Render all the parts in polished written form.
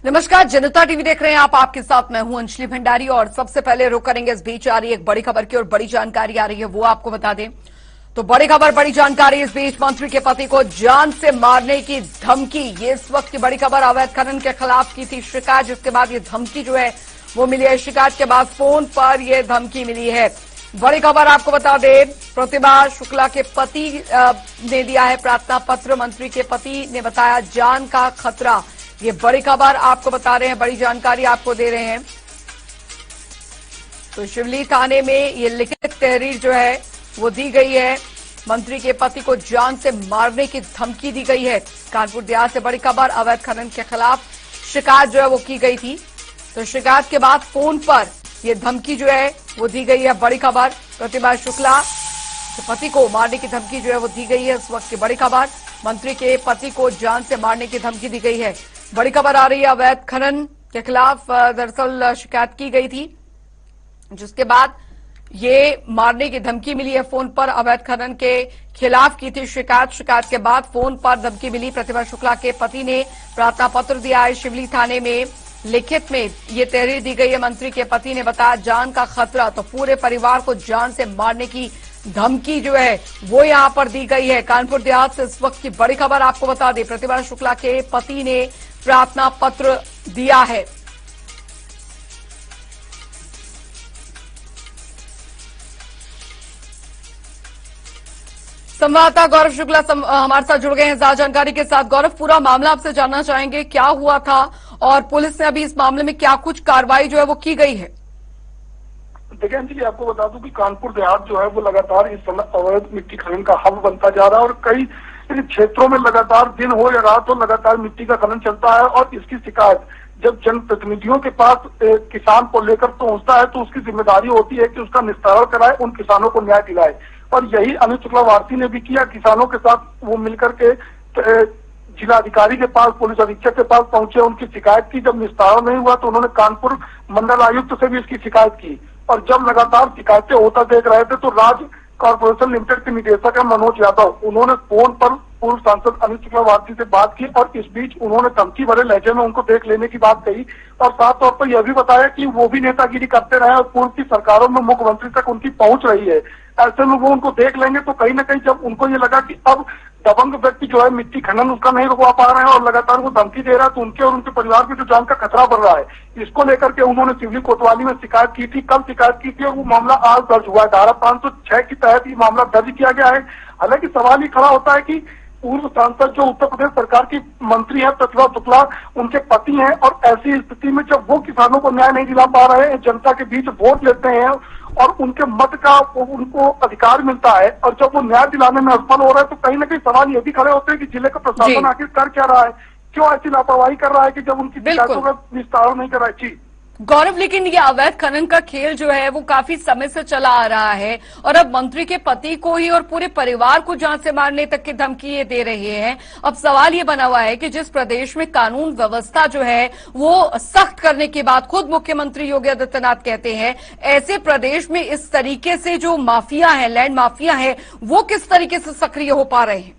नमस्कार, जनता टीवी देख रहे हैं आप। आपके साथ मैं हूं अंजलि भंडारी और सबसे पहले रुक करेंगे इस बीच आ रही एक बड़ी खबर की और बड़ी जानकारी आ रही है वो आपको बता दें। तो बड़ी खबर, बड़ी जानकारी। इस बीच मंत्री के पति को जान से मारने की धमकी, ये इस वक्त की बड़ी खबर। अवैध खनन के खिलाफ की थी शिकायत, जिसके बाद ये धमकी जो है वो मिली है। शिकायत के बाद फोन पर यह धमकी मिली है। बड़ी खबर आपको बता दें, प्रतिभा शुक्ला के पति ने दिया है प्रार्थना पत्र। मंत्री के पति ने बताया जान का खतरा। ये बड़ी खबर आपको बता रहे हैं, बड़ी जानकारी आपको दे रहे हैं। तो शिवली थाने में ये लिखित तहरीर जो है वो दी गई है। मंत्री के पति को जान से मारने की धमकी दी गई है। कानपुर देहात से बड़ी खबर, अवैध खनन के खिलाफ शिकायत जो है वो की गई थी। तो शिकायत के बाद फोन पर यह धमकी जो है वो दी गई है। बड़ी खबर, प्रतिभा शुक्ला के पति को मारने की धमकी जो है वो दी गई है। इस वक्त की बड़ी खबर, मंत्री के पति को जान से मारने की धमकी दी गई है। बड़ी खबर आ रही है, अवैध खनन के खिलाफ दरअसल शिकायत की गई थी, जिसके बाद ये मारने की धमकी मिली है। फोन पर अवैध खनन के खिलाफ की थी शिकायत। शिकायत के बाद फोन पर धमकी मिली। प्रतिभा शुक्ला के पति ने प्रार्थना पत्र दिया है। शिवली थाने में लिखित में ये तहरीर दी गई है। मंत्री के पति ने बताया जान का खतरा, तो पूरे परिवार को जान से मारने की धमकी जो है वो यहां पर दी गई है। कानपुर देहात से इस वक्त की बड़ी खबर आपको बता दें, प्रतिभा शुक्ला के पति ने प्रार्थना पत्र दिया है। संवाददाता गौरव शुक्ला हमारे साथ जुड़ गए हैं ज्यादा जानकारी के साथ। गौरव, पूरा मामला आपसे जानना चाहेंगे, क्या हुआ था और पुलिस ने अभी इस मामले में क्या कुछ कार्रवाई जो है वो की गई है? देखिए अंजलि, आपको बता दूं कि कानपुर देहात जो है वो लगातार इस समय अवैध मिट्टी खनन का हब बनता जा रहा है और कई क्षेत्रों में लगातार दिन हो या रात हो लगातार मिट्टी का खनन चलता है। और इसकी शिकायत जब जनप्रतिनिधियों के पास किसान को लेकर पहुंचता है तो उसकी जिम्मेदारी होती है कि उसका निस्तारण कराए, उन किसानों को न्याय दिलाए। और यही अनिल शुक्लावार्ती ने भी किया। किसानों के साथ वो मिलकर के जिलाधिकारी के पास, पुलिस अधीक्षक के पास पहुंचे, उनकी शिकायत की। जब निस्तारण नहीं हुआ तो उन्होंने कानपुर मंडल आयुक्त से भी इसकी शिकायत की। और जब लगातार शिकायतें होता देख रहे थे तो राज्य कॉर्पोरेशन लिमिटेड के निदेशक है मनोज यादव, उन्होंने फोन पर पूर्व सांसद अनिल शुक्लावार्ती से बात की और इस बीच उन्होंने धमकी भरे लहजे में उनको देख लेने की बात कही। और साफ तौर पर यह भी बताया कि वो भी नेतागिरी करते रहे और पूर्व की सरकारों में मुख्यमंत्री तक उनकी पहुंच रही है। ऐसे में वो उनको देख लेंगे तो कहीं ना कहीं जब उनको ये लगा कि अब दबंग व्यक्ति जो है मिट्टी खनन उसका नहीं रुकवा पा रहे हैं और लगातार वो धमकी दे रहा है, तो उनके और उनके परिवार को जो जान का खतरा बढ़ रहा है, इसको लेकर के उन्होंने सिवली कोतवाली में शिकायत की थी। कल शिकायत की थी और वो मामला आज दर्ज हुआ है। धारा 506 के तहत ये मामला दर्ज किया गया है। हालांकि सवाल ये खड़ा होता है कि पूर्व सांसद जो उत्तर प्रदेश सरकार की मंत्री है प्रतिभा शुक्ला, उनके पति हैं और ऐसी स्थिति में जब वो किसानों को न्याय नहीं दिला पा रहे हैं, जनता के बीच वोट लेते हैं और उनके मत का उनको अधिकार मिलता है और जब वो न्याय दिलाने में असफल हो रहा है तो कहीं ना कहीं सवाल ये भी खड़े होते हैं कि जिले का प्रशासन आखिर कर क्या रहा है, क्यों ऐसी लापरवाही कर रहा है कि जब उनकी शिकायतों का निस्तारण नहीं कर रहा है। जी गौरव, लेकिन ये अवैध खनन का खेल जो है वो काफी समय से चला आ रहा है और अब मंत्री के पति को ही और पूरे परिवार को जान से मारने तक की धमकी ये दे रहे हैं। अब सवाल ये बना हुआ है कि जिस प्रदेश में कानून व्यवस्था जो है वो सख्त करने की बात खुद मुख्यमंत्री योगी आदित्यनाथ कहते हैं, ऐसे प्रदेश में इस तरीके से जो माफिया है, लैंड माफिया है, वो किस तरीके से सक्रिय हो पा रहे हैं?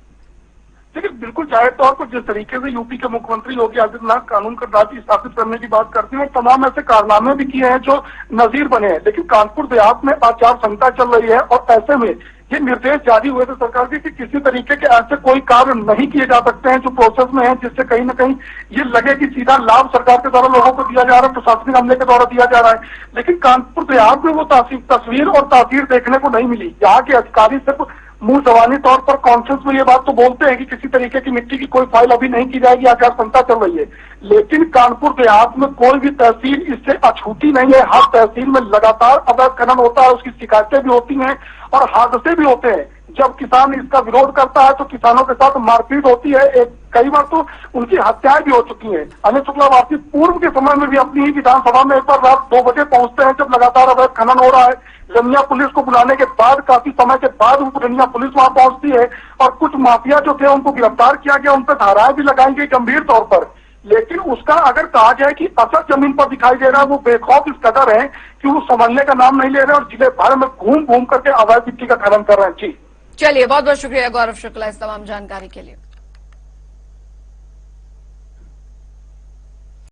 देखिए, बिल्कुल जाहिर तौर पर जिस तरीके से यूपी के मुख्यमंत्री योगी आदित्यनाथ कानून का राज स्थापित करने की बात करते हैं, तमाम ऐसे कारनामे भी किए हैं जो नजीर बने हैं। लेकिन कानपुर देहात में आचार संहिता चल रही है और ऐसे में ये निर्देश जारी हुए थे सरकार के कि किसी तरीके के ऐसे कोई कार्य नहीं किए जा सकते हैं जो प्रोसेस में है, जिससे कहीं ना कहीं ये लगे कि सीधा लाभ सरकार के द्वारा लोगों को दिया जा रहा है, प्रशासनिक अमले के द्वारा दिया जा रहा है। लेकिन कानपुर देहात में वो तस्वीर और तासीर देखने को नहीं मिली। यहाँ के अधिकारी सिर्फ मुंह जबानी तौर पर कॉन्फ्रेंस में ये बात तो बोलते हैं कि किसी तरीके की मिट्टी की कोई फाइल अभी नहीं की जाएगी, आचार संहिता चल रही है। लेकिन कानपुर देहात में कोई भी तहसील इससे अछूती नहीं है। हर तहसील में लगातार अवैध खनन होता है, उसकी शिकायतें भी होती हैं और हादसे भी होते हैं। जब किसान इसका विरोध करता है तो किसानों के साथ मारपीट होती है, कई बार तो उनकी हत्याएं भी हो चुकी हैं। अनिल शुक्लावार्ती पूर्व के समय में भी अपनी ही विधानसभा में एक बार रात 2 बजे पहुंचते हैं जब लगातार अवैध खनन हो रहा है। रनिया पुलिस को बुलाने के बाद काफी समय के बाद रनिया पुलिस वहां पहुंचती है और कुछ माफिया जो थे उनको गिरफ्तार किया गया, उन पर धाराएं भी लगाई गई गंभीर तौर पर। लेकिन उसका अगर कहा जाए कि असर जमीन पर दिखाई दे रहा है, वो बेखौफ इस कदर है कि वो संभलने का नाम नहीं ले रहे और जिले भर में घूम घूम करके अवैध मिट्टी का खनन कर रहे हैं। जी चलिए, बहुत बहुत शुक्रिया गौरव शुक्ला इस तमाम जानकारी के लिए।